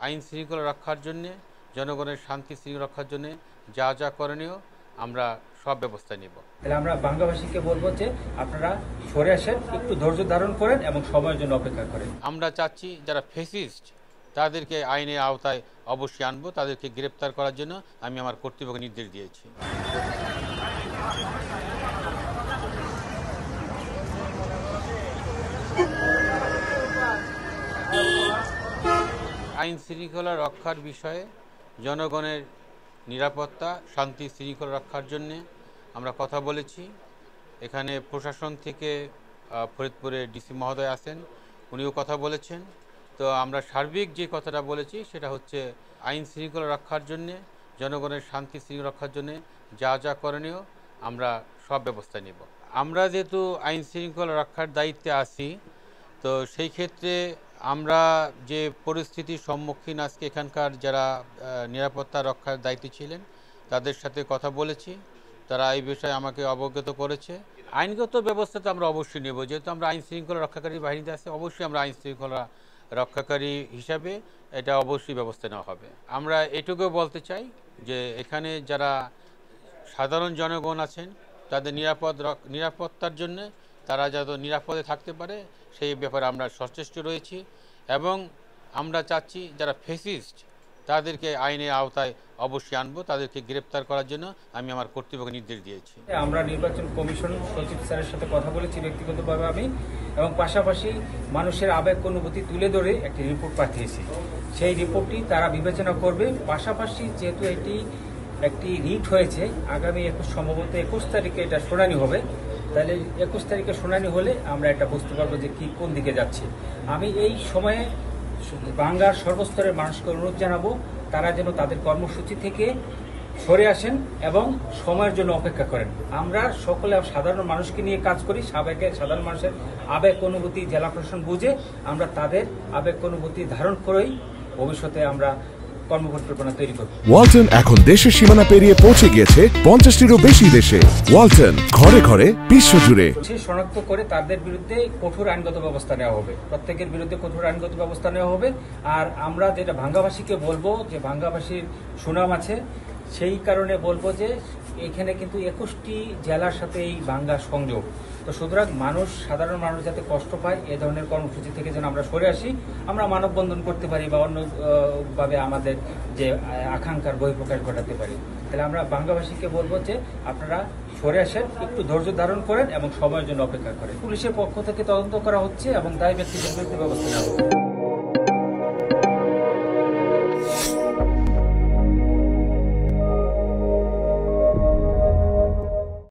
আইন শৃঙ্খলা রক্ষার জন্য, জনগণের শান্তি শৃঙ্খলা রক্ষার জন্য যা যা করণীয় আমরা সব ব্যবস্থা নিব। তাহলে আমরা বাংলাভাষীকে বলবো যে আপনারা সরে আসেন, একটু ধৈর্য ধারণ করেন এবং সময়ের জন্য অপেক্ষা করেন। আমরা চাচ্ছি যারা ফ্যাসিস্ট তাদেরকে আইনের আওতায় অবশ্যই আনবো, তাদেরকে গ্রেপ্তার করার জন্য আমি আমার কর্তৃপক্ষকে নির্দেশ দিয়েছি। আইন শৃঙ্খলা রক্ষার বিষয়ে জনগণের নিরাপত্তা, শান্তি শৃঙ্খলা রক্ষার জন্যে আমরা কথা বলেছি। এখানে প্রশাসন থেকে ফরিদপুরে ডিসি মহোদয় আছেন, উনিও কথা বলেছেন। তো আমরা সার্বিক যে কথাটা বলেছি সেটা হচ্ছে আইন শৃঙ্খলা রক্ষার জন্যে, জনগণের শান্তি শৃঙ্খলা রক্ষার জন্যে যা যা করণীয় আমরা সব ব্যবস্থা নিব। আমরা যেহেতু আইন শৃঙ্খলা রক্ষার দায়িত্বে আছি, তো সেই ক্ষেত্রে আমরা যে পরিস্থিতির সম্মুখীন আজকে এখানকার যারা নিরাপত্তা রক্ষার দায়িত্বে ছিলেন তাদের সাথে কথা বলেছি, তারা এই বিষয়ে আমাকে অবগত করেছে। আইনগত ব্যবস্থা তো আমরা অবশ্যই নেব, যেহেতু আমরা আইন শৃঙ্খলা রক্ষাকারী বাহিনীতে আছে, অবশ্যই আমরা আইন শৃঙ্খলা রক্ষাকারী হিসাবে এটা অবশ্যই ব্যবস্থা নেওয়া হবে। আমরা এটুকু বলতে চাই যে এখানে যারা সাধারণ জনগণ আছেন তাদের নিরাপত্তার জন্য তারা যাতে নিরাপদে থাকতে পারে সেই ব্যাপারে আমরা সচেষ্ট রয়েছি, এবং আমরা চাচ্ছি যারা ফ্যাসিস্ট তাদেরকে আইনের আওতায় অবশ্যই আনবো, তাদেরকে গ্রেপ্তার করার জন্য আমি আমার কর্তৃপক্ষকে নির্দেশ দিয়েছি। আমরা নির্বাচন কমিশন সচিব স্যারের সাথে কথা বলেছি ব্যক্তিগতভাবে আমি, এবং পাশাপাশি মানুষের আবেগ অনুভূতি তুলে ধরে একটি রিপোর্ট পাঠিয়েছি। সেই রিপোর্টটি তারা বিবেচনা করবে। পাশাপাশি যেহেতু এটি একটি রিট হয়েছে, আগামী সম্ভবত 21 তারিখে এটা শুনানি হবে, তাহলে 21 তারিখে শুনানি হলে আমরা এটা বুঝতে পারবো যে কি কোন দিকে যাচ্ছে। আমি এই সময়ে বাংলার সর্বস্তরের মানুষকে অনুরোধ জানাবো তারা যেন তাদের কর্মসূচি থেকে সরে আসেন এবং সময়ের জন্য অপেক্ষা করেন। আমরা সকলে সাধারণ মানুষকে নিয়ে কাজ করি, সাধারণ মানুষের আবেগ অনুভূতি জেলা প্রশাসন বুঝে আমরা তাদের আবেগ অনুভূতি ধারণ করেই ভবিষ্যতে আমরা কর্মপরিকল্পনা তৈরি করব। ওয়ালটন এখন দেশের সীমানা পেরিয়ে পৌঁছে গিয়েছে 50টিরও বেশি দেশে। ওয়ালটন, ঘরে ঘরে বিশ্বজুড়ে। শনাক্ত করে তাদের বিরুদ্ধে কঠোর আইনগত ব্যবস্থা নেওয়া হবে, প্রত্যেকের বিরুদ্ধে কঠোর আইনগত ব্যবস্থা নেওয়া হবে। আর আমরা যেটা ভাঙ্গাভাষীকে বলবো যে ভাঙ্গাভাষীর সুনাম আছে, সেই কারণে বলবো যে এখানে কিন্তু 21টি জেলার সাথে এই ভাঙ্গা সংযোগ। তো সুতরাং সাধারণ মানুষ যাতে কষ্ট পায় এ ধরনের কর্মসূচি থেকে যেন আমরা সরে আসি, আমরা মানববন্ধন করতে পারি বা অন্যভাবে আমাদের যে আকাঙ্ক্ষার বহিঃপ্রকাশ ঘটাতে পারি। তাহলে আমরা বাংলাভাষীকে বলবো যে আপনারা সরে আসেন, একটু ধৈর্য ধারণ করেন এবং সময়ের জন্য অপেক্ষা করেন। পুলিশের পক্ষ থেকে তদন্ত করা হচ্ছে এবং দায়ী ব্যক্তিদের বিরুদ্ধে ব্যবস্থা নেওয়া হবে।